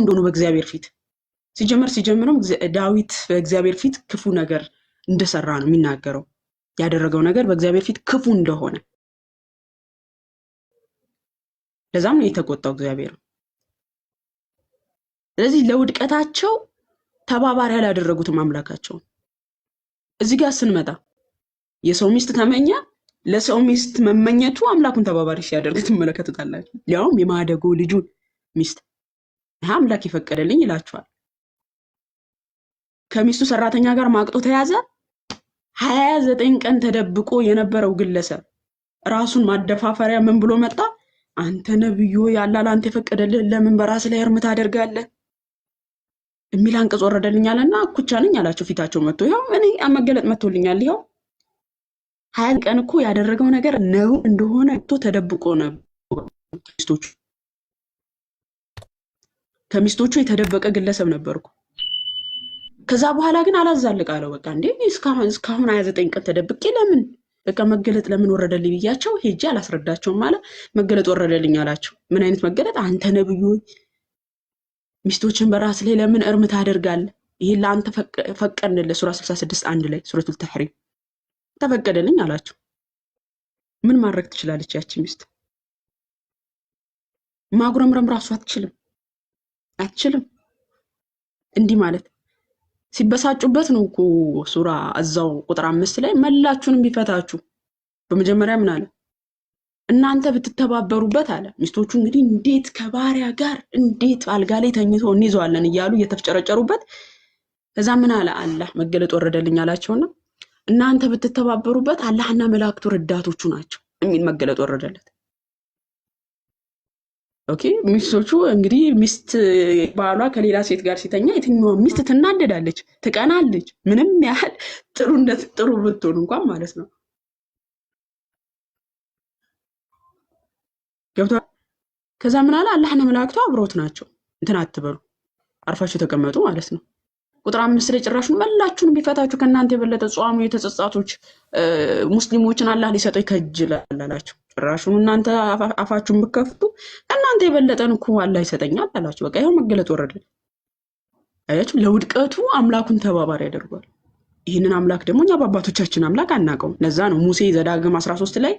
እንደሆኑ በእግዚአብሔር ፊት ሲጀምርም ዳዊት በእግዚአብሔር ፊት ክፉ ነገር እንደሰራ ነው የሚናገረው። ያደረገው ነገር በእግዚአብሔር ፊት ክፉ እንደሆነ ለዛም ነው የተቆጣው እግዚአብሔር። ስለዚህ ለውድቀታቸው ተባባሪ ያላደረጉትም አምላካቸው። እዚህ ጋር ስንመጣ የሰው ሚስት ተመኘ፣ ለሰው ሚስት መመኘቱ አምላኩን ተባባሪ ሲያደርግ ትመለከቱታላችሁ። ያውም የማደጎ ልጁን ሚስት አምላክ ይፈቀደልኝ ይላችኋል። ከሚስቱ ሰራተኛ ጋር ማቅጦ ተያዘ። 29 ቀን ተደብቆ የነበረው ግለሰብ ራሱን ማደፋፈሪያ ምን ብሎ መጣ? አንተ ነብዩ ያላል አንተ የፈቀደልህ ለምን በራስ ላይ እርምት አደርጋለህ የሚል አንቀጽ ወረደልኛልና እኩቻ ነኝ አላቸው። ፊታቸው መጥቶ ይኸው እኔ መገለጥ መጥቶልኛል። ይኸው 20 ቀን እኮ ያደረገው ነገር ነው እንደሆነ ተደብቆ ነው ከሚስቶቹ የተደበቀ ግለሰብ ነበርኩ። ከዛ በኋላ ግን አላዛልቅ አለው። በቃ እንዴ እስካሁን 29 ቀን ተደብቄ ለምን በቃ መገለጥ ለምን ወረደልኝ ብያቸው ሄጄ አላስረዳቸውም ማለት መገለጥ ወረደልኝ አላቸው። ምን አይነት መገለጥ? አንተ ነብዩ ሚስቶችን በራስ ላይ ለምን እርምት አደርጋለህ? ይሄ ለአንተ ፈቀድንልህ። ሱራ 66:1 ላይ ሱረቱል ተሕሪም ተፈቀደልኝ አላቸው። ምን ማድረግ ትችላለች ያቺ ሚስት? ማጉረምረም ራሱ አትችልም። እንዲህ ማለት ሲበሳጩበት ነው እኮ ሱራ እዛው ቁጥር 5 ላይ መላችሁንም ቢፈታችሁ በመጀመሪያ ምን አለ? እናንተ ብትተባበሩበት አለ። ሚስቶቹ እንግዲህ እንዴት ከባሪያ ጋር እንዴት አልጋ ላይ ተኝቶ እንይዘዋለን እያሉ እየተፍጨረጨሩበት፣ ከዛ ምን አለ? አላህ መገለጥ ወረደልኝ አላቸውና እናንተ ብትተባበሩበት አላህና መላእክቱ ረዳቶቹ ናቸው የሚል መገለጥ ወረደለት። ኦኬ ሚስቶቹ እንግዲህ ሚስት ባሏ ከሌላ ሴት ጋር ሲተኛ የትኛው ሚስት ትናደዳለች፣ ትቀናለች። ምንም ያህል ጥሩ ብትሆን እንኳን ማለት ነው። ገብቷል? ከዛ ምን አለ? አላህና መላእክቱ አብሮት ናቸው። እንትን አትበሉ፣ አርፋችሁ ተቀመጡ ማለት ነው። ቁጥር 5 ላይ ጭራሹን መላችሁን ቢፈታችሁ ከእናንተ የበለጠ ጿሙ የተጸጻቶች ሙስሊሞችን አላህ ሊሰጠው ይከጅላል አላቸው። ጭራሹን እናንተ አፋችሁን ብከፍቱ ከእናንተ የበለጠን እኮ አላህ ይሰጠኛል አላቸው። በቃ ይኸው መገለጥ ወረደ። አያችሁ፣ ለውድቀቱ አምላኩን ተባባሪ ያደርጓል። ይህንን አምላክ ደግሞ እኛ በአባቶቻችን አምላክ አናውቀውም። ለዛ ነው ሙሴ ዘዳግም 13 ላይ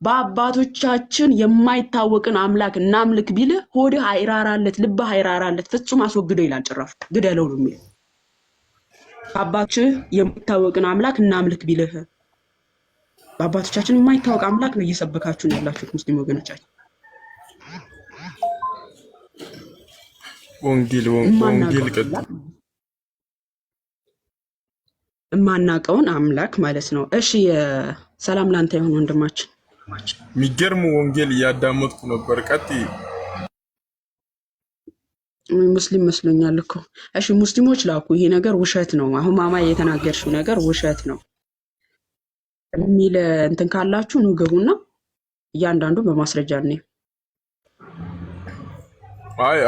በአባቶቻችን የማይታወቅን አምላክ እናምልክ ቢልህ ሆድህ አይራራለት፣ ልብህ አይራራለት፣ ፍጹም አስወግደው ይላል። ጭራሹ ግደለው ነው የሚለው። በአባቶችህ የማይታወቅን አምላክ እናምልክ ቢልህ፣ በአባቶቻችን የማይታወቅ አምላክ ነው እየሰበካችሁ ነው ያላችሁት ሙስሊም ወገኖቻችን። ወንጌል የማናውቀውን አምላክ ማለት ነው። እሺ ሰላም ላንተ ይሁን ወንድማችን። የሚገርም ወንጌል እያዳመጥኩ ነበር። ቀጥይ። ሙስሊም መስሎኛል እኮ። እሺ ሙስሊሞች ላኩ፣ ይሄ ነገር ውሸት ነው፣ አሁን ማማ የተናገርሽው ነገር ውሸት ነው የሚል እንትን ካላችሁ ነው ግቡና እያንዳንዱ በማስረጃ ነው።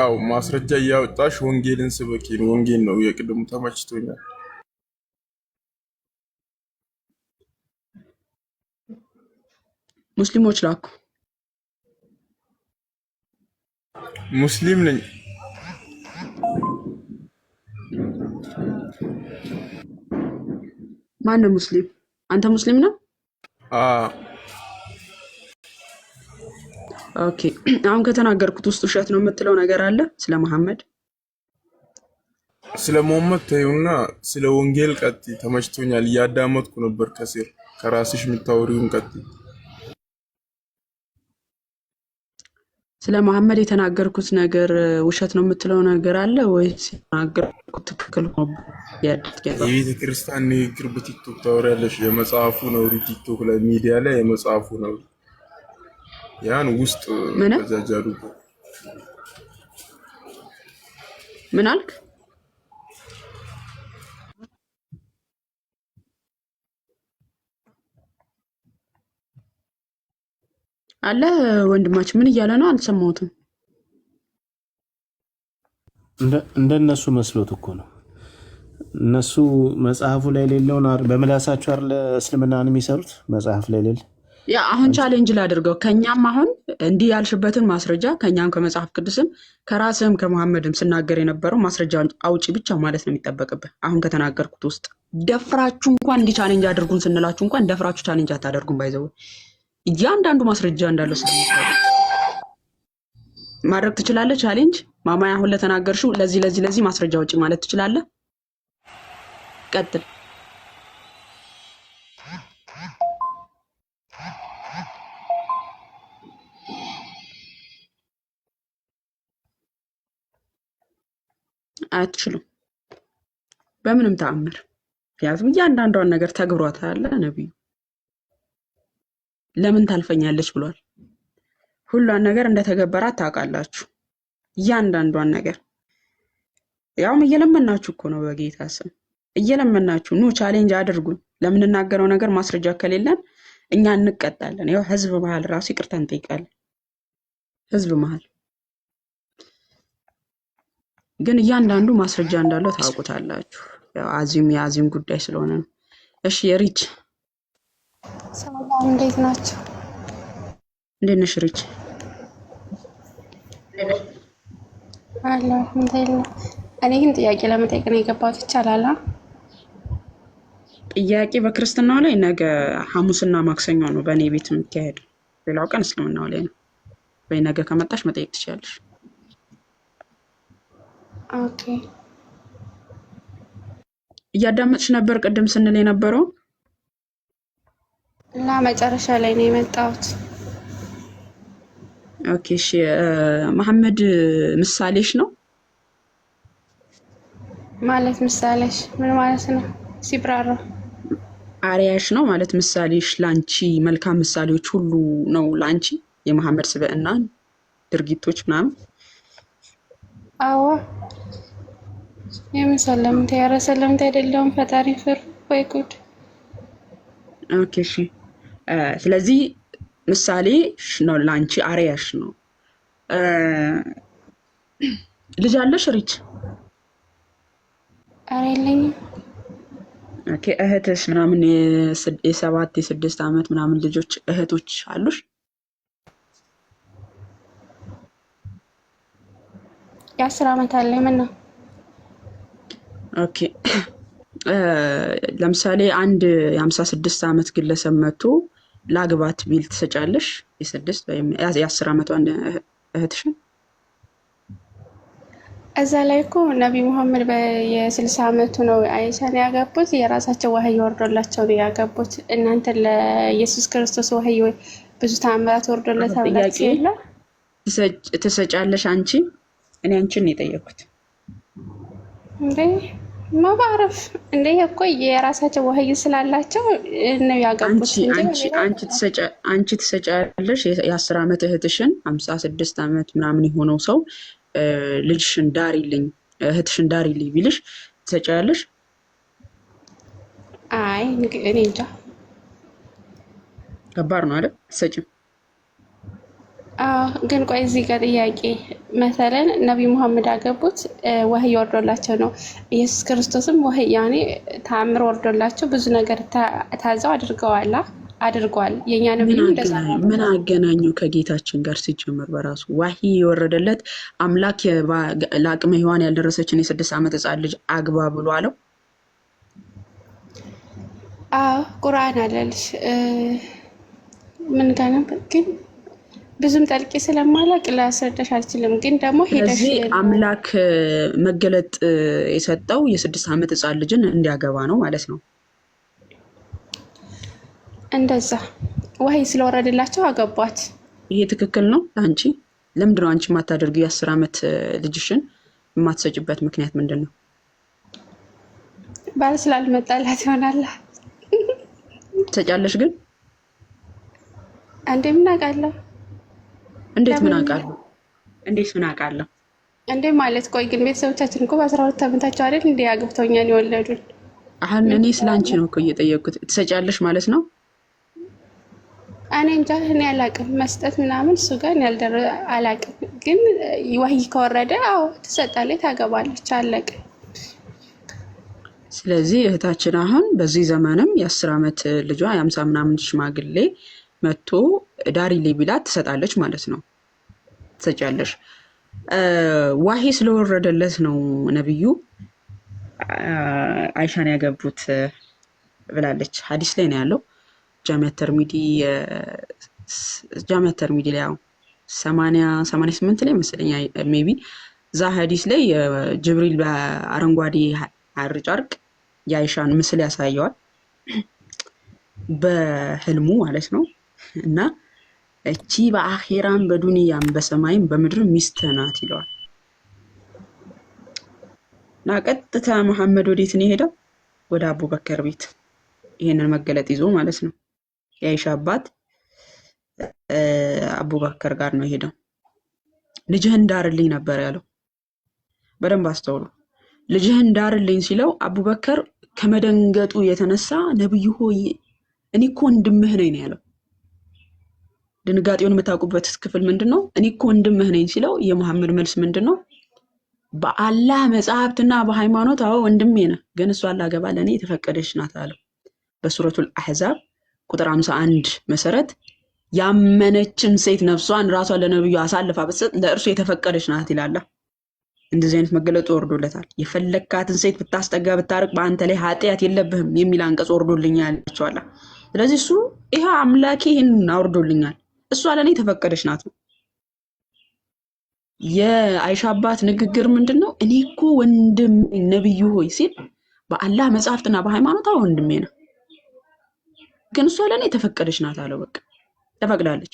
አው ማስረጃ እያወጣሽ ወንጌልን ስበኪ ነው። ወንጌል ነው የቅድሙ ተመችቶኛል። ሙስሊሞች ላኩ። ሙስሊም ነኝ። ማነው ሙስሊም? አንተ ሙስሊም ነው? ኦኬ። አሁን ከተናገርኩት ውስጥ ውሸት ነው የምትለው ነገር አለ ስለ መሐመድ? ስለ መሐመድ ተይውና ስለ ወንጌል ቀጥይ። ተመችቶኛል፣ እያዳመጥኩ ነበር። ከራስሽ የምታወሪውን ቀጥይ። ስለ መሐመድ የተናገርኩት ነገር ውሸት ነው የምትለው ነገር አለ ወይስ የተናገርኩት ትክክል ነው? የቤተ ክርስቲያን ንግግር በቲክቶክ ታወሪያለሽ። የመጽሐፉ ነው ቲክቶክ ላይ ሚዲያ ላይ የመጽሐፉ ነው ያን ውስጥ ተጃጃሉ። ምን አልክ? አለ ወንድማችን ምን እያለ ነው? አልሰማሁትም። እንደነሱ መስሎት እኮ ነው። እነሱ መጽሐፉ ላይ ሌለውን በምላሳቸው አይደል እስልምናን የሚሰሩት? መጽሐፍ ላይ ሌለ ያ አሁን ቻሌንጅ ላድርገው ከኛም አሁን እንዲህ ያልሽበትን ማስረጃ ከኛም ከመጽሐፍ ቅዱስም ከራስህም ከመሐመድም ስናገር የነበረው ማስረጃ አውጪ ብቻ ማለት ነው የሚጠበቅብህ። አሁን ከተናገርኩት ውስጥ ደፍራችሁ እንኳን እንዲህ ቻሌንጅ አድርጉን ስንላችሁ እንኳን ደፍራችሁ ቻሌንጅ አታደርጉም። ባይዘው እያንዳንዱ ማስረጃ እንዳለው ስለምታውቁ ማድረግ ትችላለህ። ቻሌንጅ ማማያ አሁን ለተናገርሽው ለዚህ ማስረጃ አውጪ ማለት ትችላለህ። ቀጥል። አትችሉም በምንም ተአምር። ምክንያቱም እያንዳንዷን ነገር ተግብሯታል ነብዩ። ለምን ታልፈኛለች ብሏል። ሁሏን ነገር እንደተገበራት ታውቃላችሁ። እያንዳንዷን ነገር ያውም እየለመናችሁ እኮ ነው። በጌታ ስም እየለመናችሁ ኑ ቻሌንጅ አድርጉን። ለምንናገረው ነገር ማስረጃ ከሌለን እኛ እንቀጣለን። ያው ህዝብ መሀል ራሱ ይቅርታ እንጠይቃለን። ህዝብ መሀል ግን እያንዳንዱ ማስረጃ እንዳለው ታውቁታላችሁ። ያው የአዚም ጉዳይ ስለሆነ ነው። እሺ የሪች ሰላም፣ እንዴት ናቸው? እንዴት ነሽ ሪች? አለ እኔ ግን ጥያቄ ለመጠየቅ ነው የገባሁት። ይቻላል? ጥያቄ በክርስትናው ላይ ነገ ሐሙስና ማክሰኞ ነው በእኔ ቤት የሚካሄድ። ሌላው ቀን እስልምናው ላይ ነው። ወይ ነገ ከመጣሽ መጠየቅ ትችላለሽ። ኦኬ። እያዳመጥሽ ነበር ቅድም ስንል የነበረው? እና መጨረሻ ላይ ነው የመጣሁት። ኦኬ እሺ። መሐመድ ምሳሌሽ ነው ማለት? ምሳሌሽ ምን ማለት ነው ሲብራራ? አሪያሽ ነው ማለት ምሳሌሽ፣ ላንቺ መልካም ምሳሌዎች ሁሉ ነው ላንቺ የመሐመድ ስብዕና ድርጊቶች ምናምን። አዎ የምሰለምት ያረሰለምት አይደለም። ፈጣሪ ፍር ወይ ጉድ። ኦኬ እሺ። ስለዚህ ምሳሌሽ ነው ላንቺ፣ አሪያሽ ነው። ልጅ አለሽ ሪች? ኧረ የለኝም። ኦኬ። እህትስ ምናምን የ7 የ6 ዓመት ምናምን ልጆች እህቶች አሉሽ? የ10 ዓመት አለኝ። ምን ነው? ኦኬ። ለምሳሌ አንድ የ56 ዓመት ግለሰብ መጥቶ ላግባት ቢል ትሰጫለሽ? የ6 ወይም የ10 ዓመቷን እህትሽን? እዛ ላይ እኮ ነቢይ ሙሐመድ በየ60 ዓመቱ ነው አይሻን ያገቡት። የራሳቸው ወህይ ወርዶላቸው ነው ያገቡት። እናንተ ለኢየሱስ ክርስቶስ ወህይ ብዙ ተአምራት ወርዶለት አብላችሁ የለ ትሰጫለሽ አንቺ? እኔ አንቺን ነው የጠየኩት። እንዴ መባረፍ እንዴ እኮ የራሳቸው ወህይ ስላላቸው ነው ያገቡት እንጂ አንቺ ትሰጫለሽ? የ10 ዓመት እህትሽን 56 ዓመት ምናምን የሆነው ሰው ልጅሽን ዳሪልኝ እህትሽን ዳሪልኝ ቢልሽ ትሰጫለሽ? አይ እኔ እንጃ። ከባድ ነው አይደል? ትሰጪም? ግን ቆይ እዚህ ጋር ጥያቄ መሰለን ነቢይ ሙሐመድ አገቡት ወህይ ወርዶላቸው ነው። ኢየሱስ ክርስቶስም ወህይ ያኔ ተአምር ወርዶላቸው ብዙ ነገር ታዘው አድርገዋል። የኛ ነቢዩ እንደዛ ነው። ምን አገናኘው ከጌታችን ጋር? ሲጀመር በራሱ ወህይ የወረደለት አምላክ ለአቅመ ሔዋን ያልደረሰችን የ6 ዓመት ሕፃን ልጅ አግባ ብሎ አለው። ቁርአን አለልሽ ምን ጋር ነበር ግን ብዙም ጠልቄ ስለማላቅ ላስረዳሽ አልችልም። ግን ደግሞ ሄደሽ አምላክ መገለጥ የሰጠው የ6 ዓመት ሕፃን ልጅን እንዲያገባ ነው ማለት ነው። እንደዛ ወህይ ስለወረደላቸው አገቧት። ይሄ ትክክል ነው አንቺ? ለምንድን ነው አንቺ የማታደርጊው? የ10 ዓመት ልጅሽን የማትሰጭበት ምክንያት ምንድን ነው? ባል ስላልመጣላት ይሆናል። ትሰጫለሽ ግን? እንዴ ምን አውቃለሁ? እንዴት ምን አውቃለሁ? እንዴ ማለት ቆይ ግን ቤተሰቦቻችን እኮ በ12 ዓመታቸው አይደል እንዴ አግብተውኛል የወለዱን። አሁን እኔ ስላንቺ ነው እኮ እየጠየቅኩት። ትሰጫለሽ ማለት ነው? እኔ እንጃ፣ እኔ አላውቅም መስጠት ምናምን እሱ ጋር አላውቅም። ግን ወህይ ከወረደ አዎ ትሰጣለች፣ ታገባለች፣ አለቀ። ስለዚህ እህታችን አሁን በዚህ ዘመንም የ10 ዓመት ልጇ የ50 ምናምን ሽማግሌ መጥቶ ዳሪ ላይ ቢላት ትሰጣለች ማለት ነው። ትሰጫለሽ። ዋሂ ስለወረደለት ነው ነብዩ አይሻን ያገቡት ብላለች። ሐዲስ ላይ ነው ያለው። ጃሚዓ ተርሚዲ ላይ 88 ላይ መሰለኝ ሜቢ እዛ ሐዲስ ላይ ጅብሪል በአረንጓዴ ሐር ጨርቅ የአይሻን ምስል ያሳየዋል በህልሙ ማለት ነው። እና እቺ በአኺራም በዱንያም በሰማይም በምድርም ሚስት ናት ይለዋል። እና ቀጥታ መሐመድ ወዴት ነው የሄደው? ወደ አቡበከር ቤት ይሄንን መገለጥ ይዞ ማለት ነው። የአይሻ አባት አቡበከር ጋር ነው የሄደው። ልጅህን ዳርልኝ ነበር ያለው። በደንብ አስተውሉ። ልጅህን ዳርልኝ ሲለው አቡበከር ከመደንገጡ የተነሳ ነብዩ ሆይ እኔ እኮ ወንድምህ ነኝ ነው ያለው። ድንጋጤውን የምታውቁበት ክፍል ምንድነው? እኔ እኮ ወንድምህ ነኝ ሲለው የመሐመድ መልስ ምንድነው? በአላህ መጽሐፍትና በሃይማኖት አዎ ወንድሜ ነህ፣ ግን እሷ ላገባ ለእኔ የተፈቀደች ናት አለው። በሱረቱል አሕዛብ ቁጥር 51 መሰረት ያመነችን ሴት ነፍሷን ራሷን ለነብዩ አሳልፋ ብትሰጥ ለእርሱ የተፈቀደች ናት ይላል። እንደዚህ አይነት መገለጡ ወርዶለታል። የፈለካትን ሴት ብታስጠጋ ብታርቅ በአንተ ላይ ኃጢአት የለብህም የሚል አንቀጽ ወርዶልኛል ያላቸዋል። ስለዚህ እሱ ይሄ አምላኬ ይህን አውርዶልኛል፣ እሷ ለእኔ የተፈቀደች ናት ነው። የአይሻ አባት ንግግር ምንድነው? እኔ እኮ ወንድም ነብዩ ሆይ ሲል በአላህ መጽሐፍትና በሃይማኖት አዎ ወንድሜ ነው፣ ግን እሷ ለእኔ የተፈቀደች ናት አለው። በቃ ተፈቅዳለች።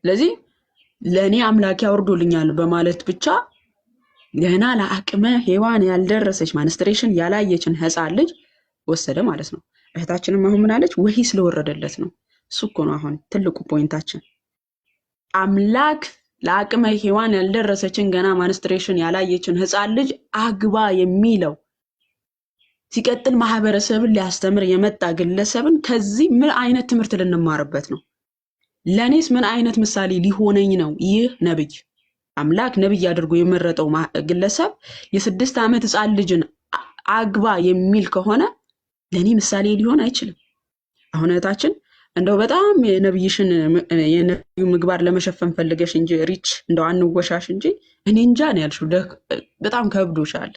ስለዚህ ለእኔ አምላኬ አውርዶልኛል በማለት ብቻ ገና ለአቅመ ሔዋን ያልደረሰች ማንስትሬሽን ያላየችን ህፃን ልጅ ወሰደ ማለት ነው። እህታችንም አሁን ምን አለች? ወሂ ስለወረደለት ነው። እሱ እኮ ነው አሁን ትልቁ ፖይንታችን። አምላክ ለአቅመ ሔዋን ያልደረሰችን ገና ማንስትሬሽን ያላየችን ህፃን ልጅ አግባ የሚለው ሲቀጥል ማህበረሰብን ሊያስተምር የመጣ ግለሰብን ከዚህ ምን አይነት ትምህርት ልንማርበት ነው? ለኔስ ምን አይነት ምሳሌ ሊሆነኝ ነው? ይህ ነብይ አምላክ ነብይ አድርጎ የመረጠው ግለሰብ የ6 ዓመት ህፃን ልጅን አግባ የሚል ከሆነ ለኔ ምሳሌ ሊሆን አይችልም። አሁን እህታችን እንደው በጣም የነብይሽን የነብዩ ምግባር ለመሸፈን ፈልገሽ እንጂ ሪች እንደው አንወሻሽ እንጂ እኔ እንጃ ነው ያልሽው። በጣም ከብዶሻል።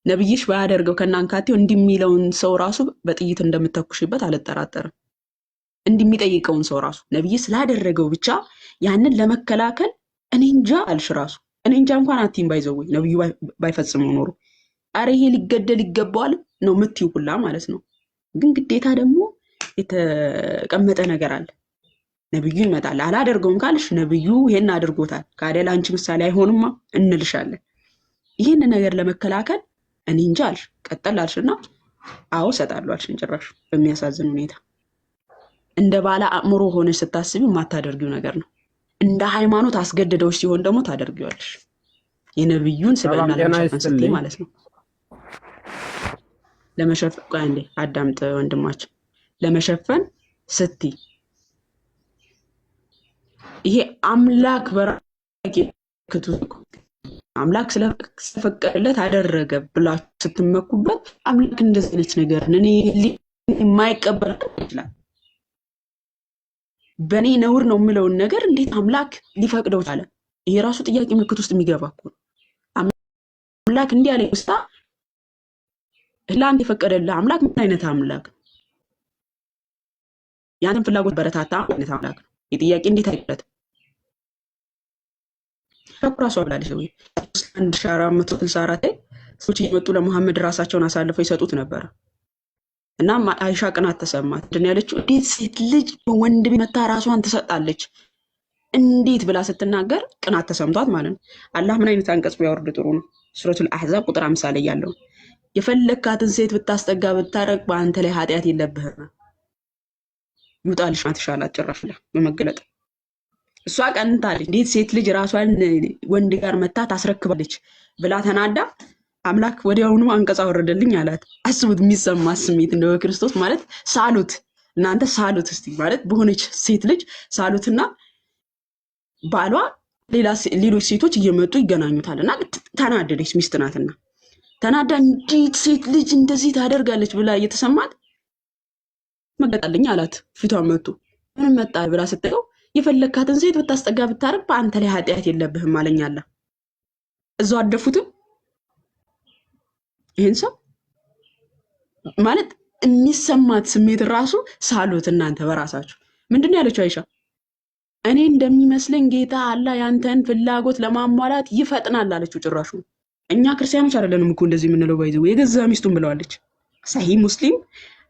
ነብይሽ ባያደርገው ከናንካቴው እንደሚለውን ሰው ራሱ በጥይት እንደምትተኩሽበት አልጠራጠርም። እንደሚጠይቀውን ሰው ራሱ ነብይ ስላደረገው ብቻ ያንን ለመከላከል እኔ እንጃ አልሽ ራሱ። እኔ እንጃ እንኳን አትይም ባይዘው ነብዩ ባይፈጽመው ኖሮ አረ ይሄ ሊገደል ይገባዋል ነው የምትይው ሁላ ማለት ነው። ግን ግዴታ ደግሞ የተቀመጠ ነገር አለ። ነብዩ ይመጣል። አላደርገውም ካልሽ ነብዩ ይሄን አድርጎታል ካደለ አንቺ ምሳሌ አይሆንማ እንልሻለን። ይሄን ነገር ለመከላከል እኔ እንጃ አልሽ። ቀጠል አልሽና አዎ ሰጣለሁ አልሽን። ጭራሽ በሚያሳዝን ሁኔታ እንደ ባለ አእምሮ ሆነሽ ስታስቢ የማታደርጊው ነገር ነው። እንደ ሃይማኖት አስገድደውሽ ሲሆን ደግሞ ታደርጊዋለሽ። የነብዩን ስብዕና ለመሸፈን ስትይ ማለት ነው። ለመሸፈን ቆይ አንዴ አዳምጥ ወንድማችን። ለመሸፈን ስትይ ይሄ አምላክ በራቂ አምላክ ስለፈቀደለት አደረገ ብላችሁ ስትመኩበት አምላክ እንደዚህ አይነት ነገር እኔ የማይቀበል ይችላል። በእኔ ነውር ነው የምለውን ነገር እንዴት አምላክ ሊፈቅደው ቻለ? ይሄ ራሱ ጥያቄ ምልክት ውስጥ የሚገባ እኮ ነው። አምላክ እንዲህ ያለ ውስጣ ለአንተ የፈቀደልህ አምላክ ምን አይነት አምላክ ነው? ያንተን ፍላጎት በረታታ አይነት አምላክ ነው። የጥያቄ እንዴት አይቀርም? ራሷ ብላለች ወይ 1464 ሰዎች እየመጡ ለመሐመድ ራሳቸውን አሳልፈው ይሰጡት ነበር። እና አይሻ ቅናት ተሰማት። እንደን ያለችው እንዴት ሴት ልጅ በወንድ ቤት መታ ራሷን ትሰጣለች እንዴት ብላ ስትናገር ቅናት ተሰምቷት ማለት ነው። አላህ ምን አይነት አንቀጽ ቢያወርድ ጥሩ ነው? ሱረቱል አሕዛብ ቁጥር 50 ላይ ያለው የፈለካትን ሴት ብታስጠጋ ብታረቅ በአንተ ላይ ኃጢአት የለብህም ይውጣልሽ ናት ይሻላት ጭራሽ ብላ በመገለጥ እሷ ቀንታለች። እንዴት ሴት ልጅ ራሷን ወንድ ጋር መታ ታስረክባለች ብላ ተናዳ አምላክ ወዲያውኑ አንቀጽ አወረደልኝ አላት። አስቡት የሚሰማ ስሜት እንደ በክርስቶስ ማለት ሳሉት እናንተ ሳሉት እስቲ ማለት በሆነች ሴት ልጅ ሳሉትና ባሏ ሌሎች ሴቶች እየመጡ ይገናኙታልና ተናደደች። ሚስት ናትና ተናዳ እንዴት ሴት ልጅ እንደዚህ ታደርጋለች ብላ እየተሰማት መገጣልኝ አላት። ፊቷን መቶ ምንም መጣ ብላ ስትለው የፈለካትን ሴት ብታስጠጋ ብታረግ በአንተ ላይ ኃጢአት የለብህም አለኝ አለ። እዛው አደፉትም ይሄን ሰው ማለት የሚሰማት ስሜት ራሱ ሳሉት እናንተ በራሳችሁ ምንድነው ያለችው አይሻ? እኔ እንደሚመስለኝ ጌታ አላህ ያንተን ፍላጎት ለማሟላት ይፈጥናል አለችው። ጭራሹ እኛ ክርስቲያኖች አይደለንም እኮ እንደዚህ የምንለው ባይዘው የገዛ ሚስቱን ብለዋለች። ሰሂህ ሙስሊም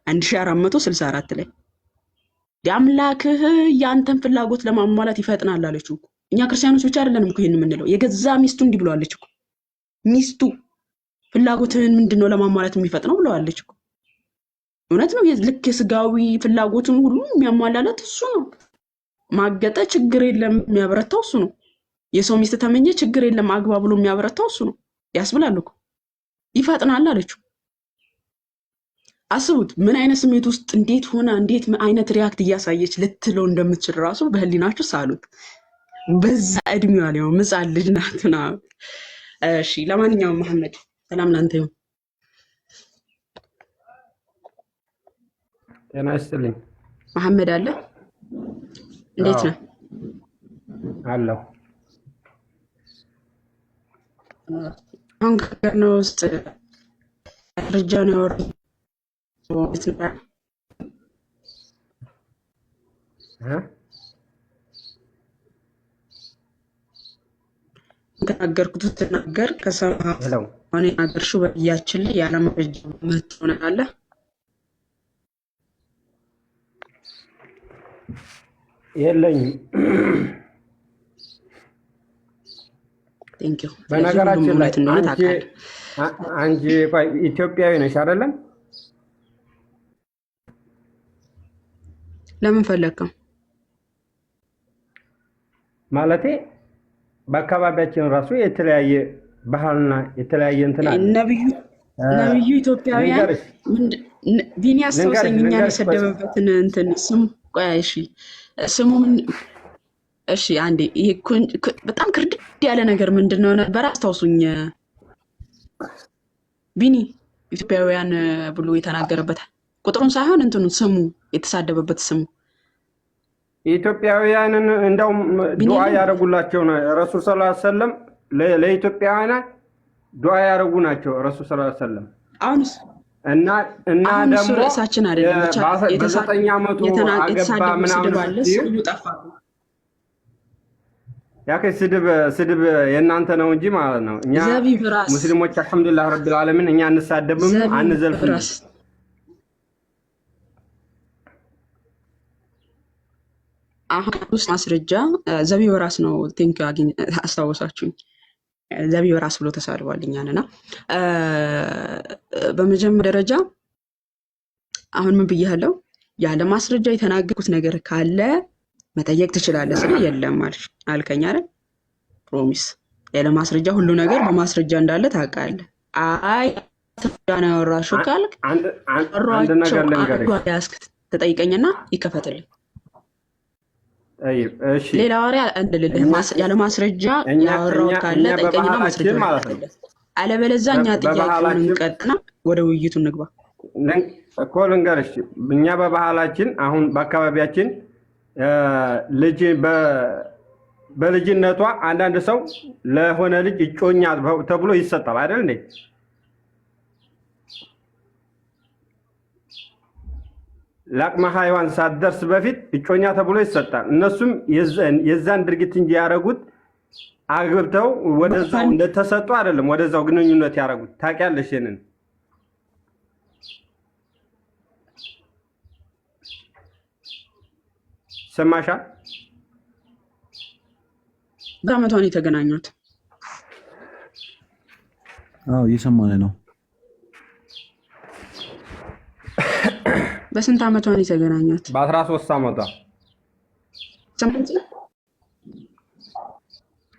1464 ላይ የአምላክህ ያንተን ፍላጎት ለማሟላት ይፈጥናል አለችው። እኛ ክርስቲያኖች ብቻ አይደለንም እኮ ይሄን የምንለው የገዛ ሚስቱ እንዲህ ብለዋለች እኮ። ሚስቱ ፍላጎትህን ምንድነው ለማሟላት የሚፈጥነው ብለዋለች እኮ። እውነት ነው። ልክ ስጋዊ ፍላጎቱን ሁሉ የሚያሟላለት እሱ ነው። ማገጠ ችግር የለም የሚያበረታው እሱ ነው። የሰው ሚስት ተመኘ ችግር የለም አግባ ብሎ የሚያበረታው እሱ ነው ያስብላል እኮ። ይፈጥናል አለችው። አስቡት ምን አይነት ስሜት ውስጥ እንዴት ሆና እንዴት አይነት ሪያክት እያሳየች ልትለው እንደምትችል ራሱ በህሊናችሁ ሳሉት። በዛ እድሜዋ ላይ ምጻል ልጅ ናትና። እሺ ለማንኛውም መሐመድ ሰላም ላንተ ይሁን። ጤና ይስጥልኝ መሐመድ አለ እንዴት ነህ? አለሁ። አሁን ከገርነው ውስጥ መረጃ ነው ያወራው። ተናገርኩት ተናገር ከሰማው አሁን ያገርሽው በያችን ላይ ያለ መረጃ መጥቶ ነው አለ። የለኝም። ቴንክ ዩ። በነገራችን ላይ አንቺ ኢትዮጵያዊ ነሽ አይደለም? ለምን ፈለግከው? ማለቴ በአካባቢያችን ራሱ የተለያየ ባህልና የተለያየ እንትና ነብዩ ኢትዮጵያውያን ዲን ያስተውሰኝ እኛን የሰደበበትን እንትን ስሙ ቆይ እሺ ስሙ ምን እሺ አንዴ ይሄ በጣም ክርድድ ያለ ነገር ምንድነው ነበር አስታውሱኝ። ቢኒ ኢትዮጵያውያን ብሎ የተናገረበት ቁጥሩን ሳይሆን እንትኑ ስሙ የተሳደበበት ስሙ ኢትዮጵያውያንን እንደውም ዱዓ ያደርጉላቸው ነው ረሱል ሰለላሁ ዐለይሂ ወሰለም ለኢትዮጵያውያን ዱዓ ያደርጉ ናቸው ረሱል ሰለላሁ ዐለይሂ ወሰለም። አሁንስ እና ደግሞ ርዕሳችን አይደለም ብቻ በ9 ዓመቱ አገባ ምናምን ሲሉ ጠፋ። ያከ ስድብ የእናንተ ነው እንጂ ማለት ነው። እኛ ሙስሊሞች አልሐምዱሊላህ ረቢል ዓለሚን እኛ እንሳደብም አንዘልፍም። አሁን ውስጥ ማስረጃ ዘቢብ ራስ ነው ቲንክ አስታወሳችሁኝ። ዘቢብ ራስ ብሎ ተሳድቧልኛልና በመጀመሪያ ደረጃ አሁን ምን ብያለሁ? ያለ ማስረጃ የተናገርኩት ነገር ካለ መጠየቅ ትችላለህ ስለ የለም አልከኝ አይደል? ፕሮሚስ ያለ ማስረጃ ሁሉ ነገር በማስረጃ እንዳለ ታውቃለህ። አይ ተዳና ያወራሽው ካልክ አንድ ነገር ልንገርሽ ተጠይቀኝና ይከፈትልኝ። እሺ ሌላ ወሬ እንድልልህ ያለ ማስረጃ ያወራው ካለ ጠይቀኝና ማስረጃ ማለት ነው። አለበለዚያ እኛ ጥያቄውን እንቀጥና ወደ ውይይቱ እንግባ። እኮ ልንገርሽ እኛ በባህላችን አሁን በአካባቢያችን ልጅ በልጅነቷ አንዳንድ ሰው ለሆነ ልጅ እጮኛ ተብሎ ይሰጣል አይደል እንዴ? ለአቅመ ሔዋን ሳትደርስ በፊት እጮኛ ተብሎ ይሰጣል። እነሱም የዛን ድርጊት እንጂ ያደረጉት አግብተው ወደዛው እንደተሰጡ አይደለም፣ ወደዛው ግንኙነት ያደረጉት። ታውቂያለሽ ይሄንን? ሰማሻ? በአመቷን የተገናኙት። አዎ እየሰማን ነው። በስንት አመቷን የተገናኙት? በ13 አመቷ።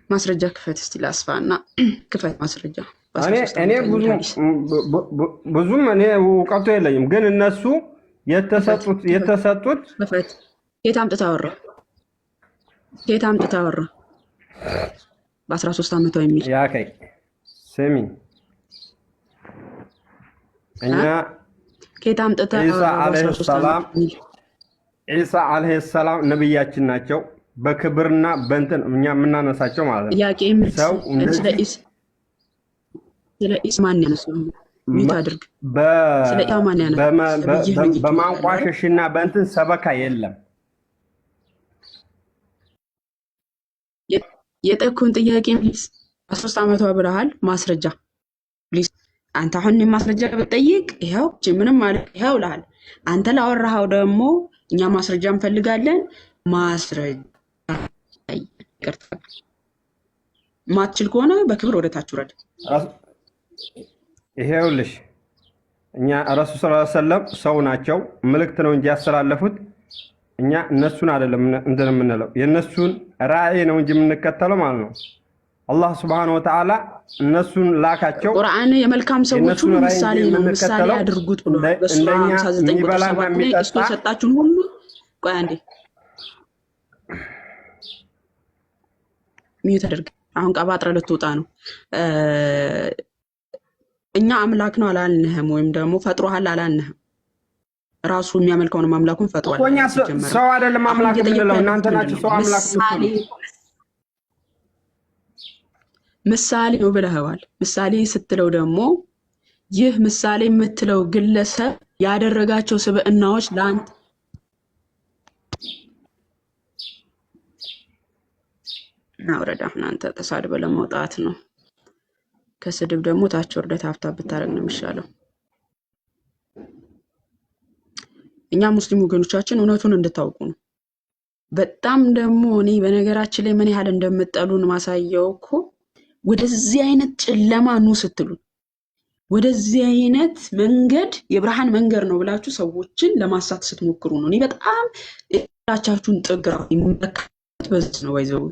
ማስረጃ ክፈት እስቲ ላስፋና ክፈት ማስረጃ። እኔ ብዙም እኔ እውቀቱ የለኝም፣ ግን እነሱ የተሰጡት ክፈት። የት አምጥታ አወራ? የት አምጥታ አወራ? በ13 አመቷ የሚል ስሚ እኛ ከየት አምጥተህ ዒሳ አለይሂ ሰላም ዒሳ አለይሂ ሰላም ነብያችን ናቸው። በክብርና በእንትን እኛ የምናነሳቸው ማለት ነው። ጥያቄ ሰው ስለ ኢሳ ማን ያነሳው? ሚት አድርግ። ስለ ኢሳ ማን ያነሳው? በማንቋሸሽና በእንትን ሰበካ የለም። የጠኩን ጥያቄ ፕሊዝ 13 ዓመቷ ብለሃል። ማስረጃ ፕሊዝ። አንተ አሁን ማስረጃ ብትጠይቅ ይሄው ምንም ማለት ይሄው ልሃል። አንተ ላወራኸው ደግሞ እኛ ማስረጃ እንፈልጋለን። ማስረጃ ይቅርታ፣ ማትችል ከሆነ በክብር ወደ ታች ውረድ። ይሄውልሽ እኛ ረሱል ሰለላሁ ዐለይሂ ወሰለም ሰው ናቸው። መልእክት ነው እንጂ ያስተላለፉት እኛ እነሱን አይደለም እንትን የምንለው የነሱን ራእይ ነው እንጂ የምንከተለው ማለት ነው። አላህ Subhanahu Wa Ta'ala እነሱን ላካቸው። ቁርአን የመልካም ሰዎች ሁሉ ምሳሌ ነው፣ ምሳሌ አድርጉት ብሎ በሱራ 59 ቁጥር 7 ላይ እሱ የሰጣችሁን ሁሉ ቆይ አንዴ ሚዩት አድርግ። አሁን ቀባጥረ ልትወጣ ነው። እኛ አምላክ ነው አላልንህም፣ ወይም ደግሞ ፈጥሮሃል አላልንህም። ራሱ የሚያመልከውን አምላኩን ፈጥሯል። እኛ ሰው አይደለም አምላክ የምንለው እናንተ ናችሁ ሰው አምላክ የምትሉ። ምሳሌ ነው ብለኸዋል። ምሳሌ ስትለው ደግሞ ይህ ምሳሌ የምትለው ግለሰብ ያደረጋቸው ስብዕናዎች ለአንተ ናውረዳ እናንተ ተሳድበ ለመውጣት ነው። ከስድብ ደግሞ ታች ወርደህ ታፍታብ ብታረግ ነው የሚሻለው። እኛ ሙስሊም ወገኖቻችን እውነቱን እንድታውቁ ነው። በጣም ደግሞ እኔ በነገራችን ላይ ምን ያህል እንደምጠሉን ማሳየው እኮ ወደዚህ አይነት ጨለማ ኑ ስትሉ፣ ወደዚህ አይነት መንገድ የብርሃን መንገድ ነው ብላችሁ ሰዎችን ለማሳት ስትሞክሩ ነው። እኔ በጣም የራቻችሁን ጥግራ ይመካት በዚህ ነው ወይዘው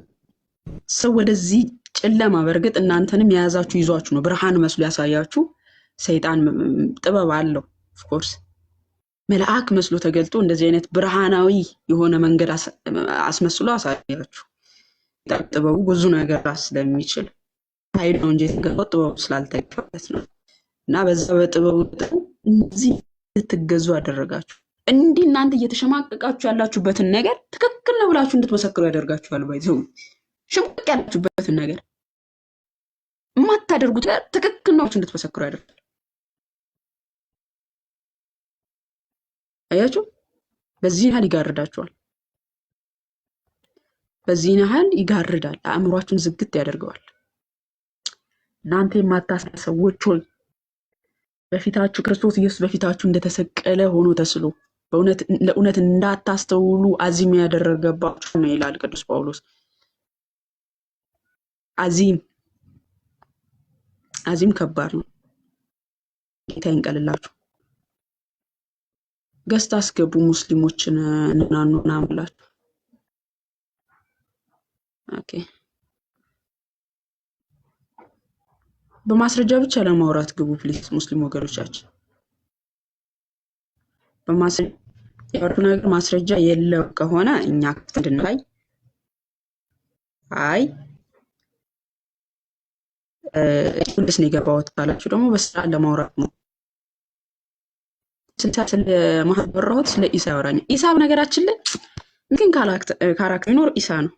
ሰው ወደዚህ ጨለማ በእርግጥ እናንተንም የያዛችሁ ይዟችሁ ነው ብርሃን መስሎ ያሳያችሁ። ሰይጣን ጥበብ አለው ኦፍ ኮርስ መልአክ መስሎ ተገልጦ እንደዚህ አይነት ብርሃናዊ የሆነ መንገድ አስመስሎ አሳያችሁ። ጥበቡ ብዙ ነገር ስለሚችል ኃይል ነው እንጂ የተገባው ጥበቡ ስላልተገባበት ነው። እና በዛ በጥበቡ እዚህ ልትገዙ አደረጋችሁ። እንዲህ እናንተ እየተሸማቀቃችሁ ያላችሁበትን ነገር ትክክል ነው ብላችሁ እንድትመሰክሩ ያደርጋችኋል። ባይዘው ሽምቅ ያላችሁበትን ነገር የማታደርጉት ነገር ትክክል ነው እንድትመሰክሩ ያደርጋል። አያችሁ፣ በዚህ ያህል ይጋርዳችኋል። በዚህ ያህል ይጋርዳል፣ አእምሯችሁን ዝግት ያደርገዋል። እናንተ የማታስቡ ሰዎች ሆይ በፊታችሁ ክርስቶስ ኢየሱስ በፊታችሁ እንደተሰቀለ ሆኖ ተስሎ ለእውነት እንዳታስተውሉ አዚም ያደረገባችሁ ነው ይላል ቅዱስ ጳውሎስ። አዚም ከባድ ነው። ጌታ ይንቀልላችሁ። ገስት አስገቡ ሙስሊሞችን እናኑና ብላችሁ። ኦኬ፣ በማስረጃ ብቻ ለማውራት ግቡ ፕሊዝ ሙስሊም ወገኖቻችን። በማስረጃ ያወሩ ነገር ማስረጃ የለው ከሆነ እኛ ክፍት እንድንላይ አይ እንዴት ነው የገባሁት ካላችሁ ደግሞ በስራ ለማውራት ነው። ስለ ማህበራው ስለ ኢሳ ያወራኛል። ኢሳ በነገራችን ላይ ግን ካራክተር ቢኖር ኢሳ ነው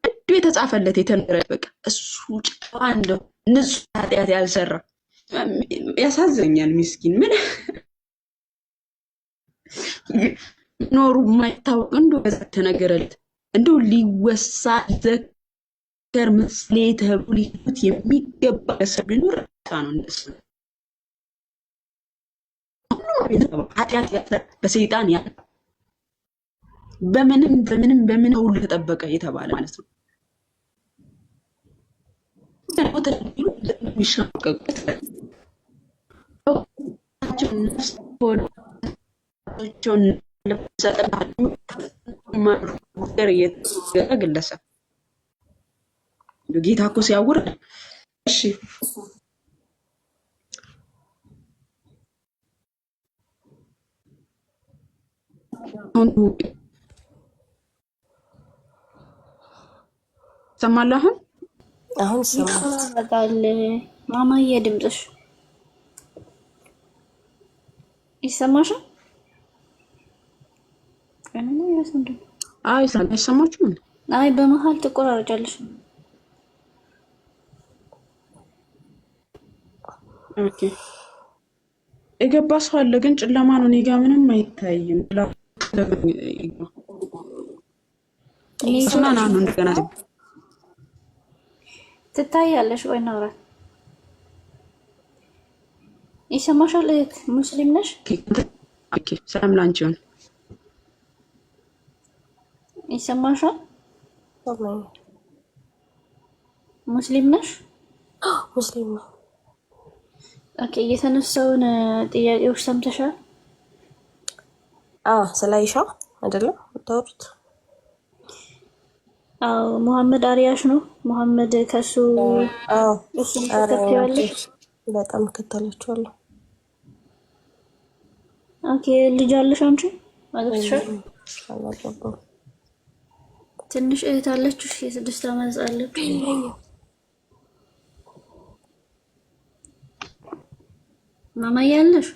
እንዴ የተጻፈለት የተነገረ በቃ እሱ ጨዋ እንደው ንጹህ ኃጢአት ያልሰራ ያሳዘኛል። ምስኪን ምን ኖሩ ማይታወቅ እንደው በዛ ተነገረለት እንደው ሊወሳ ዘከር ምስሌ ተብሎ ሊት የሚገባ ሰው ቢኖር ኢሳ ነው። እንደሱ ኃጢአት ያለ በሰይጣን ያለ በምንም ሁሉ ተጠበቀ የተባለ ማለት ነው። ግለሰብ ጌታ እኮ ሲያውር እሺ ሰማለህ? አሁን ይቆራረጣል። ማማዬ ድምፅሽ ይሰማሻል? እኔ ያሰንዱ አይ ሳይሰማችሁም አይ በመሃል ትቆራረጫለሽ። ኦኬ የገባ ሰው አለ፣ ግን ጨለማ ነው። እኔ ጋ ምንም አይታይም። ይሰማና ነው እንደገና ትታያለሽ ወይ ነው? ይሰማሻል? ሙስሊም ነሽ? ኦኬ ሰላም ላንቺ ይሁን። ይሰማሻል? ሙስሊም ነሽ? ሙስሊም ነው። ኦኬ የተነሳውን ጥያቄዎች ሰምተሻል? ስለ አይሻ አይደለም የምታወሩት? አዎ መሐመድ አሪያሽ ነው። መሐመድ ከሱ እሱን ተከታያለሽ? በጣም እከተላቸዋለሁ። ኦኬ ልጅ አለሽ አንቺ? አለሽ? አላገባም። ትንሽ እህት አለችሽ? የ6 ዓመት አለች? ማማ ያለሽ?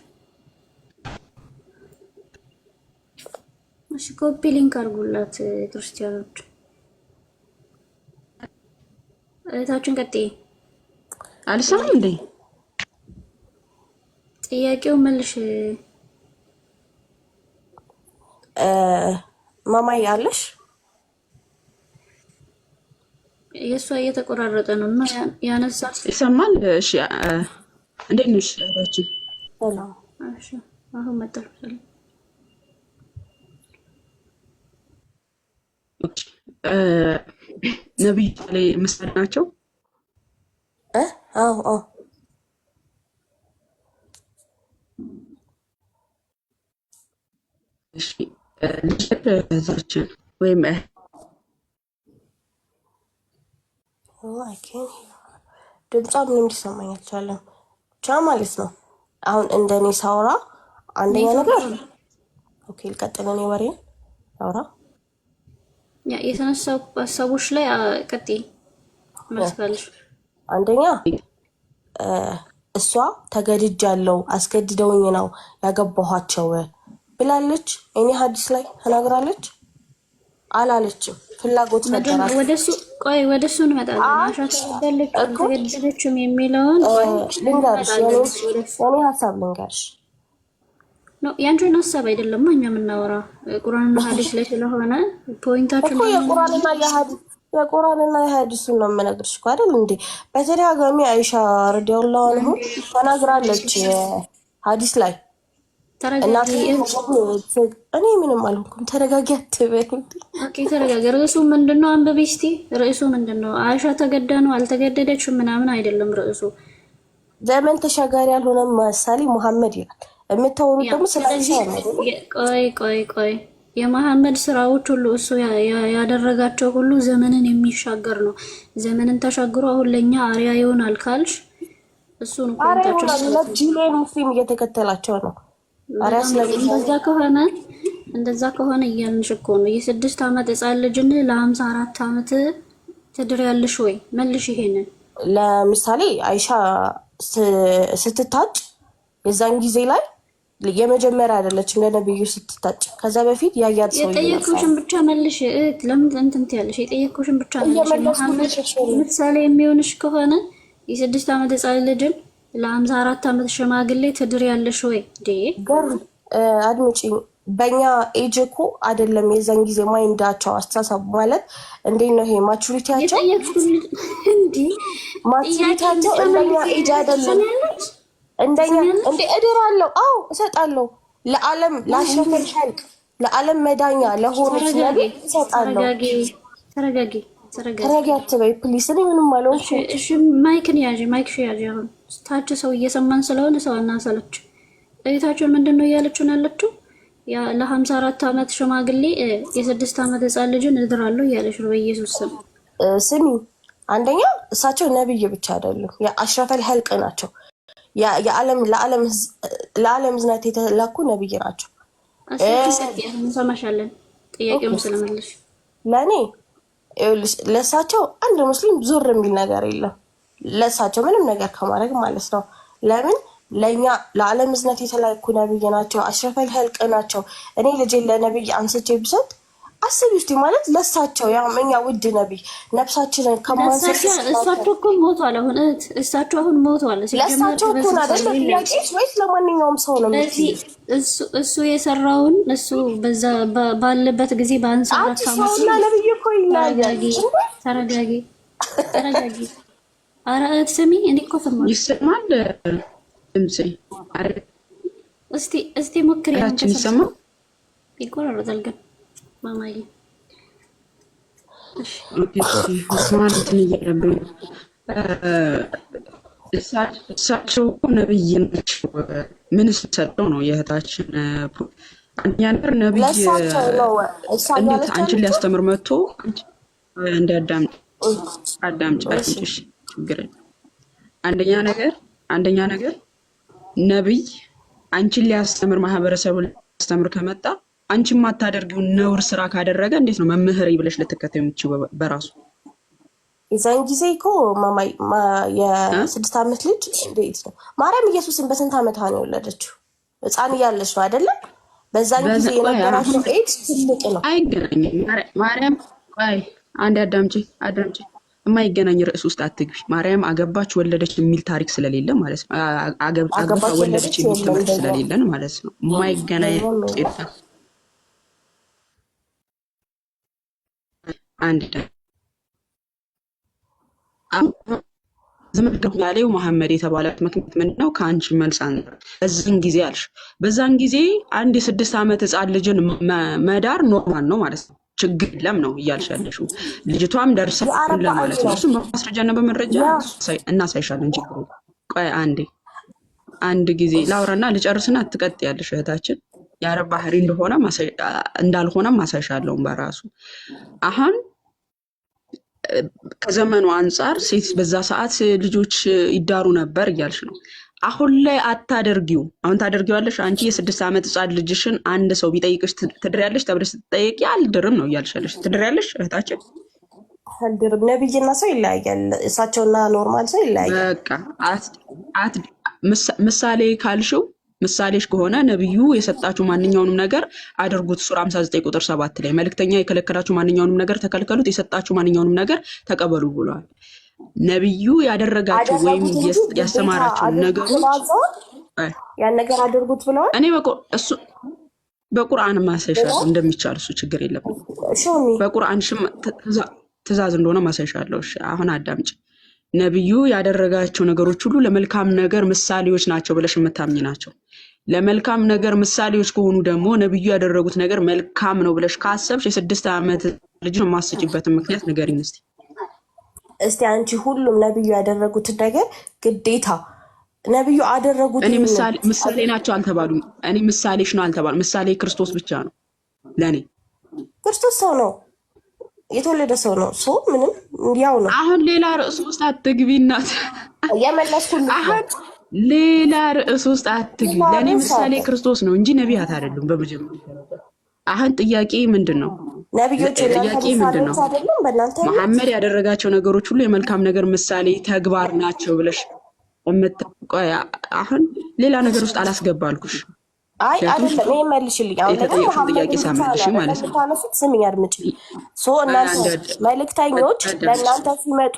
እሺ ኮፒ ሊንክ አድርጉላት ክርስቲያኖች። እህታችን ቀጥይ። አልሰማም እንዴ? ጥያቄው መልሽ። ማማዬ አለሽ? የእሷ እየተቆራረጠ ነው እና ያነሳ ይሰማል? እሺ እንዴት ነሽ እህታችን? ሰላም። እሺ አሁን መጣሁ። ነብይ ላይ ምሳሌ ናቸው? አዎ እሺ ልጅ ወይም ድምጿ ምንም ሊሰማኝ አልቻለም። ብቻ ማለት ነው አሁን እንደኔ ሳውራ አንደኛ ነገር ኦኬ ልቀጥል። እኔ ወሬን ሳውራ የተነሳው ሀሳቦች ላይ ቀጥይ መስፈልሽ። አንደኛ እሷ ተገድጃለሁ አስገድደውኝ ነው ያገባኋቸው ብላለች። እኔ ሐዲስ ላይ ተናግራለች አላለችም? ፍላጎት ነበራት። ወደሱ እንመጣለን። አሻታ ተገደለችም የሚለውን ልንገርሽ፣ የኔ ሀሳብ ልንገርሽ። ያንቺን ሀሳብ አይደለም እኛ የምናወራ ቁርአንና ሐዲስ ላይ ስለሆነ ፖይንታችን እኮ የቁርአንና የሐዲሱን ነው የምነግርሽ እኮ አይደል እንዴ? በተደጋጋሚ አይሻ ረዲየላሁ ዐንሁ ተናግራለች ሐዲስ ላይ። እኔ ምንም አልኩም። ተረጋጊ አትበይ። ኦኬ ተረጋጊ። ርዕሱ ምንድነው? አንብቢ እስቲ። ርዕሱ ምንድነው? አይሻ ተገዳ ነው አልተገደደችም ምናምን አይደለም ርዕሱ። ዘመን ተሻጋሪ ያልሆነ ምሳሌ መሐመድ ይላል። የምታወሩት ደግሞ ስለ አይሻ ነው። ቆይ የመሐመድ ስራዎች ሁሉ እሱ ያደረጋቸው ሁሉ ዘመንን የሚሻገር ነው። ዘመንን ተሻግሮ አሁን ለኛ አሪያ ይሆናል ካልሽ እሱን ቆንታቸው ለጂሌን ሙስሊም እየተከተላቸው ነው። እንደዛ ከሆነ እያልንሽ እኮ ነው። የ6 ዓመት ህፃን ልጅን ለ54 ዓመት ትድሪያለሽ ወይ? መልሽ ይሄንን። ለምሳሌ አይሻ ስትታጭ የዛን ጊዜ ላይ የመጀመሪያ አይደለችም ለነብዩ ስትታጭ። ከዛ በፊት ያያት ሰው የጠየቅኩሽን ብቻ መልሽ። ለምን እንትን ትያለሽ? የጠየቅኩሽን ብቻ መልሽ። መሐመድ ምሳሌ የሚሆንሽ ከሆነ የ6 ዓመት ህፃን ልጅን ለ54 ዓመት ሽማግሌ ትድሪያለሽ ወይ? አድምጪኝ። በእኛ ኤጅ እኮ አይደለም የዛን ጊዜ ማይንዳቸው አስተሳሰብ ማለት እንዴት ነው? ይሄ ማቹሪቲያቸው ማቹሪቲያቸው እንደኛ ኤጅ አይደለም። እንደኛ እንደ እድራለሁ። አዎ እሰጣለሁ። ለዓለም ላሸፈል ሐልቅ ለዓለም መዳኛ ለሆኑት ነገር እሰጣለሁ። ተረጋጊ አትበይ ፕሊስ። እኔ ምንም አልሆንኩም። እሺ ማይክን ያዢ። አሁን ታች ሰው እየሰማን ስለሆነ ሰው እናሰለች። እህታችን ምንድነው እያለችው ያለችው? ያ ለ54 ዓመት ሽማግሌ የ6 ዓመት ህፃን ልጅን እድራለሁ እያለች ነው። በኢየሱስ ስም ስሚ፣ አንደኛ እሳቸው ነብይ ብቻ አይደሉም፣ የአሽረፈል ሐልቅ ናቸው። ለዓለም ዝናት የተላኩ ነብይ ናቸው። እንሰማሻለን። ጥያቄውን ስለመለሽ ለእኔ ለእሳቸው አንድ ሙስሊም ዞር የሚል ነገር የለም። ለእሳቸው ምንም ነገር ከማድረግ ማለት ነው። ለምን ለኛ ለዓለም እዝነት የተላኩ ነብይ ናቸው። አሽረፈል ኸልቅ ናቸው። እኔ ልጄ ለነብይ አንስቼ ብሰጥ አስቢ እስቲ ማለት ለሳቸው ያው እኛ ውድ ነብይ ነፍሳችንን ከማንሰጥ እሳቸው እኮ ሞቷል። አሁን እሳቸው አሁን ሞቷል። ለሳቸው እኮ ነው አይደል? ጥያቄስ ወይስ ለማንኛውም ሰው ነው? እሱ የሰራውን እሱ በዛ ባለበት ጊዜ በአንሳራት ታማስ ነብይ እኮ ይላያል። ተረጋጊ ተረጋጊ። አራት ስሚ እኔ እኮ ሰማሁ ይሰማል ድምጼ። እስቲ ሞክሪ። አንቺ ይሰማ ይቆራረጣል ግን ማማዬ ማለት ነው እያለብኝ እሳቸው ነብይ ናቸው። ምን ሰጠው ነው የእህታችን አንደኛ ነገር ነብይ እንዴት አንቺን ሊያስተምር መጥቶ አዳምጪ ችግር አንደኛ ነገር ነብይ አንቺን ሊያስተምር ማህበረሰቡ ሊያስተምር ከመጣ አንቺ ማታደርጊው ነውር ስራ ካደረገ እንዴት ነው መምህር ይብለሽ ልትከተዩ የምትችው? በራሱ የዛን ጊዜ እኮ ማማይ የ6 ዓመት ልጅ እንዴት ነው ማርያም ኢየሱስን በስንት ዓመት ነው የወለደችው? ህፃን እያለች ነው አይደለም? በዛን ጊዜ የነበራቸው ኤጅ ትልቅ ነው። አይገናኝም። ማርያም ቆይ አንድ አዳምጪ የማይገናኝ ርዕስ ውስጥ አትግቢ። ማርያም አገባች ወለደች የሚል ታሪክ ስለሌለ ማለት ነው። አገባ ወለደች የሚል ትምህርት ስለሌለን ማለት ነው። የማይገናኝ አንድ ዘመድ ያለው መሐመድ የተባላት ምክንያት ምንድነው? ከአንቺ መልስ አንፃር በዛን ጊዜ አልሽ። በዛን ጊዜ አንድ የ6 ዓመት ህፃን ልጅን መዳር ኖርማል ነው ማለት ነው። ችግር የለም ነው እያልሽ ያለሽው። ልጅቷም ደርሳ ለማለት ነው። እሱም በማስረጃና በመረጃ እናሳይሻለን። ችግሩ ቆይ አንድ ጊዜ ላውራና ልጨርስና ትቀጥያለሽ እህታችን። የአረብ ባህሪ እንዳልሆነ ማሳይሻለሁ በራሱ አሁን ከዘመኑ አንፃር ሴት በዛ ሰዓት ልጆች ይዳሩ ነበር እያልሽ ነው። አሁን ላይ አታደርጊው። አሁን ታደርጊዋለሽ። አንቺ የ6 ዓመት ህፃን ልጅሽን አንድ ሰው ቢጠይቅሽ ትድሪያለሽ ተብለሽ ስትጠይቂ አልድርም ነው እያልሻለሽ። ትድሪያለሽ እህታችን? አልድርም። ነብይና ሰው ይለያያል። እሳቸውና ኖርማል ሰው ይለያያል። በቃ ምሳሌ ካልሽው ምሳሌሽ ከሆነ ነብዩ የሰጣችሁ ማንኛውንም ነገር አድርጉት። ሱራ 59 ቁጥር 7 ላይ መልእክተኛ የከለከላችሁ ማንኛውንም ነገር ተከልከሉት፣ የሰጣችሁ ማንኛውንም ነገር ተቀበሉ ብሏል። ነብዩ ያደረጋችሁ ወይም ያስተማራችሁ ነገሮች ያን ነገር አድርጉት ብለዋል። እኔ እሱ በቁርአን ማሳይሻለሁ እንደሚቻል እሱ ችግር የለብኝ። በቁርአን ትእዛዝ እንደሆነ ማሳይሻለሁ። እሺ አሁን አዳምጪ። ነብዩ ያደረጋቸው ነገሮች ሁሉ ለመልካም ነገር ምሳሌዎች ናቸው ብለሽ የምታምኝ ናቸው። ለመልካም ነገር ምሳሌዎች ከሆኑ ደግሞ ነብዩ ያደረጉት ነገር መልካም ነው ብለሽ ካሰብሽ የ6 ዓመት ልጅ ማስጭበትን ምክንያት ንገሪኝ እስቲ አንቺ ሁሉም ነብዩ ያደረጉት ነገር ግዴታ ነብዩ አደረጉት። እኔ ምሳሌ ናቸው አልተባሉም። እኔ ምሳሌሽ ነው አልተባሉም። ምሳሌ ክርስቶስ ብቻ ነው ለኔ። ክርስቶስ ሰው ነው፣ የተወለደ ሰው ነው። ሰው ምንም ያው ነው። አሁን ሌላ ርዕስ ውስጥ አትግቢና የመለስኩልሽ አሁን ሌላ ርዕስ ውስጥ አትግቢ። ለኔ ምሳሌ ክርስቶስ ነው እንጂ ነቢያት አይደሉም። በመጀመሪያ አሁን ጥያቄ ምንድነው? ነብዮች ጥያቄ ምንድነው? መሐመድ ያደረጋቸው ነገሮች ሁሉ የመልካም ነገር ምሳሌ ተግባር ናቸው ብለሽ ቆይ አሁን ሌላ ነገር ውስጥ አላስገባልኩሽ። አይ አይደለም፣ ይሄ መልሽልኝ። አሁን ጥያቄ ሳመልሽ ማለት ነው። ስሚኝ አድምጪ። እናንተ መልእክተኞች ለእናንተ ሲመጡ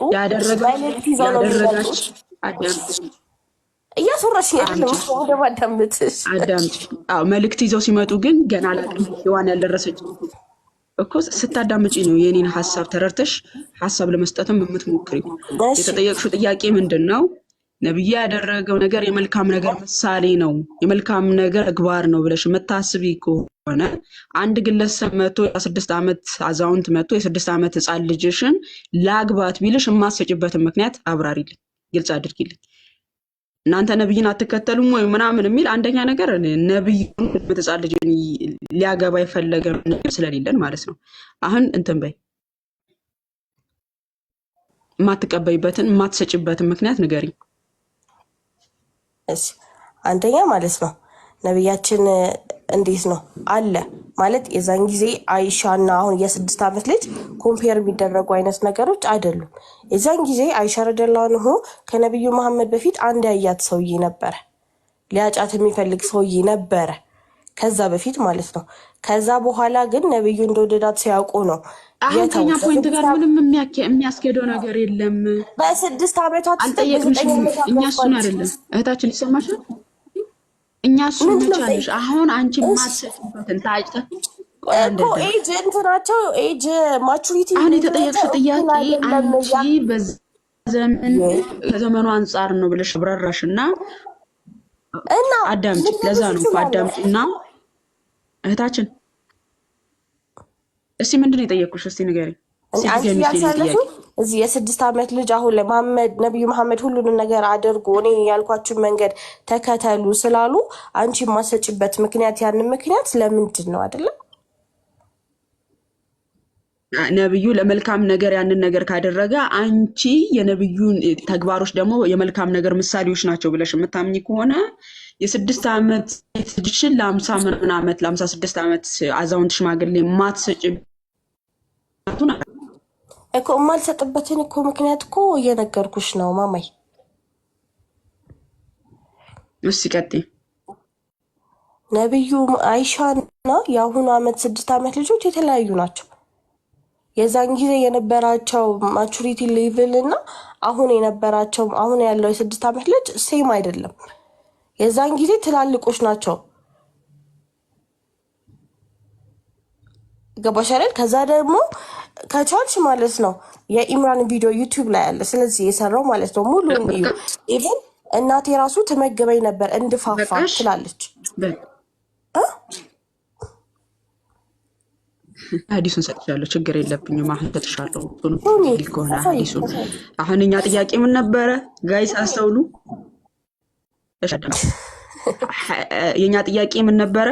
መልእክት ይዘው ነው የሚመጡት። እያስወራሽ አይደለም ወደ ማዳምጥሽ አዳምጪ። አዎ መልእክት ይዘው ሲመጡ ግን ገና ላቅም ሔዋን ያልደረሰች እኮ ስታዳምጪ ነው የኔን ሐሳብ ተረድተሽ ሐሳብ ለመስጠትም የምትሞክሪው። የተጠየቅሽው ጥያቄ ምንድነው? ነብዩ ያደረገው ነገር የመልካም ነገር ምሳሌ ነው፣ የመልካም ነገር ተግባር ነው ብለሽ የምታስቢ ከሆነ አንድ ግለሰብ መጥቶ የ6 ዓመት አዛውንት መጥቶ የ6 ዓመት ህፃን ልጅሽን ላግባት ቢልሽ የማትሰጭበትን ምክንያት አብራሪልኝ፣ ግልጽ አድርጊልኝ። እናንተ ነብይን አትከተሉም ወይ ምናምን የሚል አንደኛ ነገር ነብዩን ህፃን ልጅን ሊያገባ የፈለገ ነገር ስለሌለን ማለት ነው። አሁን እንትን በይ የማትቀበይበትን የማትሰጭበትን ምክንያት ንገሪኝ። እሺ አንደኛ ማለት ነው ነብያችን እንዴት ነው አለ ማለት የዛን ጊዜ አይሻና አሁን የ6 ዓመት ልጅ ኮምፔር የሚደረጉ አይነት ነገሮች አይደሉም። የዛን ጊዜ አይሻ ረዲየላሁ ዐንሁ ከነብዩ መሐመድ በፊት አንድ ያያት ሰውዬ ነበረ። ሊያጫት የሚፈልግ ሰውዬ ነበረ ከዛ በፊት ማለት ነው። ከዛ በኋላ ግን ነብዩ እንደወደዳት ሲያውቁ ነው አሁን ከኛ ፖይንት ጋር ምንም የሚያስኬደው ነገር የለም። በ6 ዓመቷ አልጠየቅንሽም። እኛ እሱን አይደለም እህታችን ይሰማሻል። እኛ እሱን መቻለሽ አሁን አንቺ ማሰፍበትን ታጭተ እኮ ኤጅ እንትናቸው ኤጅ ማቹሪቲ አሁን የተጠየቅሽ ጥያቄ አንቺ በዘመን ከዘመኑ አንጻር ነው ብለሽ ብራራሽና አዳምጪ። ለዛ ነው እኮ አዳምጪና እህታችን እስቲ ምንድን ነው የጠየቅኩሽ? እስቲ ንገሪኝ። እዚህ የ6 ዓመት ልጅ አሁን ላይ ነቢዩ መሐመድ ሁሉንም ነገር አድርጎ እኔ ያልኳችሁን መንገድ ተከተሉ ስላሉ አንቺ የማሰጭበት ምክንያት ያንን ምክንያት ለምንድን ነው አይደለም? ነብዩ ለመልካም ነገር ያንን ነገር ካደረገ አንቺ የነብዩን ተግባሮች ደግሞ የመልካም ነገር ምሳሌዎች ናቸው ብለሽ የምታምኚ ከሆነ የ6 ዓመት ልጅሽን ለ50 ምናምን ዓመት ለ56 ዓመት አዛውንት ሽማግሌ ማትሰጭ እኮ የማልሰጥበትን እኮ ምክንያት እኮ እየነገርኩሽ ነው ማማይ። እሺ ቀጥይ። ነብዩ አይሻና የአሁኑ ዓመት 6 ዓመት ልጆች የተለያዩ ናቸው። የዛን ጊዜ የነበራቸው ማቹሪቲ ሌቭል እና አሁን የነበራቸው አሁን ያለው የ6 ዓመት ልጅ ሴም አይደለም። የዛን ጊዜ ትላልቆች ናቸው። ገባሽ አይደል? ከዛ ደግሞ ከቻልሽ ማለት ነው የኢምራን ቪዲዮ ዩቲዩብ ላይ አለ። ስለዚህ የሰራው ማለት ነው ሙሉን እዩ። ኢቭን እናቴ ራሱ ትመገበኝ ነበር እንድፋፋ ትላለች። ሀዲሱን ሰጥቻለሁ፣ ችግር የለብኝም። አሁን ሰጥሻለሁ ከሆነ ሀዲሱን። አሁን እኛ ጥያቄ ምን ነበረ ጋይስ አስተውሉ። የኛ ጥያቄ ምን ነበረ?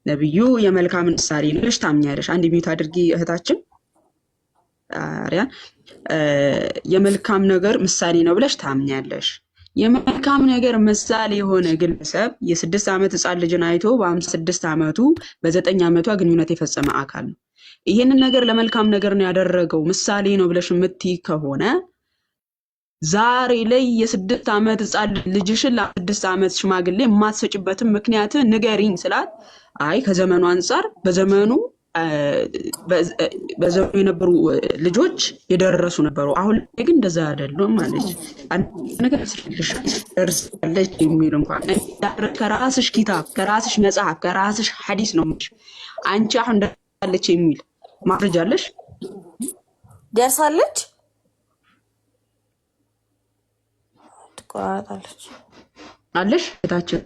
ነብዩ የመልካም ምሳሌ ነው ብለሽ ታምኛለሽ? አንድ ሚዩት አድርጊ እህታችን አሪያ። የመልካም ነገር ምሳሌ ነው ብለሽ ታምኛለሽ? የመልካም ነገር ምሳሌ የሆነ ግለሰብ የ6 ዓመት ህፃን ልጅን አይቶ በ56 ዓመቱ በ9 ዓመቷ ግንኙነት የፈጸመ አካል ነው። ይሄንን ነገር ለመልካም ነገር ነው ያደረገው ምሳሌ ነው ብለሽ የምትይ ከሆነ ዛሬ ላይ የ6 ዓመት ህፃን ልጅሽን ለ6 ዓመት ሽማግሌ የማትሰጭበትን ምክንያት ንገሪኝ ስላት አይ ከዘመኑ አንጻር በዘመኑ የነበሩ ልጆች የደረሱ ነበሩ፣ አሁን ላይ ግን እንደዛ አይደሉም ማለት ነገር ደርሳለች የሚል እንኳን ከራስሽ ኪታብ ከራስሽ መጽሐፍ ከራስሽ ሐዲስ ነው አንቺ አሁን ደርሳለች የሚል ማስረጃ አለሽ? ደርሳለች ትቆራጣለች አለሽ? እታችን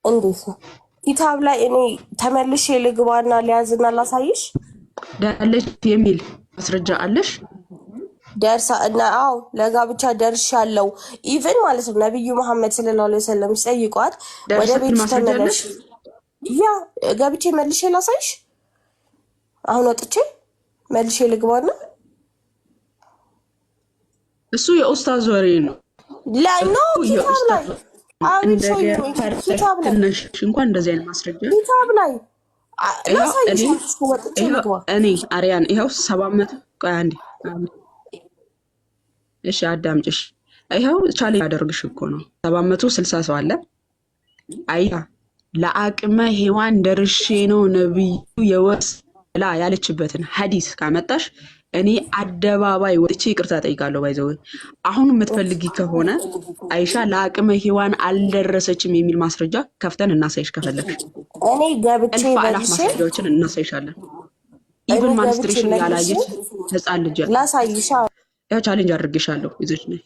እንዴት ነው ኪታብ ላይ እኔ ተመልሼ ልግባና ሊያዝና ላሳይሽ? ዳለች የሚል ማስረጃ አለሽ? ደርሳ እና አው ለጋብቻ ደርሻለሁ ኢቭን ማለት ነው ነብዩ መሐመድ ሰለላሁ ዐለይሂ ወሰለም ሲጠይቋት ወደ ቤት ተመለሽ። ያ ገብቼ መልሼ ላሳይሽ? አሁን ወጥቼ መልሼ ልግባና እሱ የኡስታዝ ወሬ ነው። ላይኖ ኪታብ ላይ እንኳን እንደዚህ አይነት ማስረጃ ኪታብ ላይ እኔ አሪያን ይኸው 700 ቆይ አንዴ እሺ አዳምጪሽ። ይኸው ቻሌንጅ ያደርግሽ እኮ ነው 760 ሰው አለ። አይያ ለአቅመ ሔዋን ደርሼ ነው ነብዩ የወስላ ያለችበትን ሐዲስ ካመጣሽ እኔ አደባባይ ወጥቼ ይቅርታ ጠይቃለሁ። ባይዘው አሁን የምትፈልጊ ከሆነ አይሻ ለአቅመ ሔዋን አልደረሰችም የሚል ማስረጃ ከፍተን እናሳይሽ ከፈለግሽ። እኔ ገብቼ ማስረጃዎችን እናሳይሻለን። ኢቭን ማንስትሬሽን ያላየች ህፃን ልጅ ላሳይሻ። ያው ቻሌንጅ አድርጌሻለሁ። ይዘሽ ነይ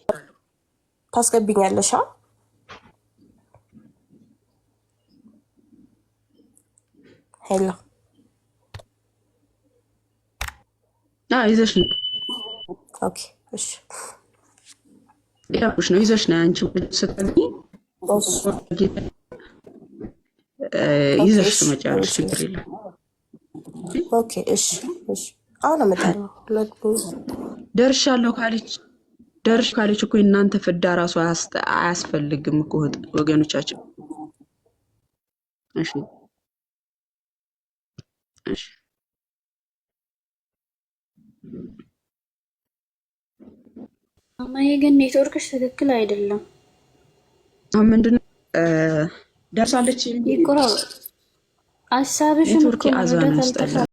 ታስገብኛለሽ። ሄሎ ይዘሽ ነው። ኦኬ እሺ ያውሽ ነው ይዘሽ ነው አንቺ ስትፈልጊ ይዘሽ ትመጫለሽ፣ ችግር የለም። ኦኬ እሺ እሺ አሁን እመጣለሁ። ደርሻለሁ ካለች እኮ እናንተ ፍዳ ራሱ አያስፈልግም እኮ ወገኖቻችን። እሺ እሺ ማማዬ ግን ኔትወርክሽ ትክክል አይደለም። አሁን ምንድነው ደርሳለች ይቆራረጥ ሀሳብሽን እኮ መረዳት አልተፈለገም።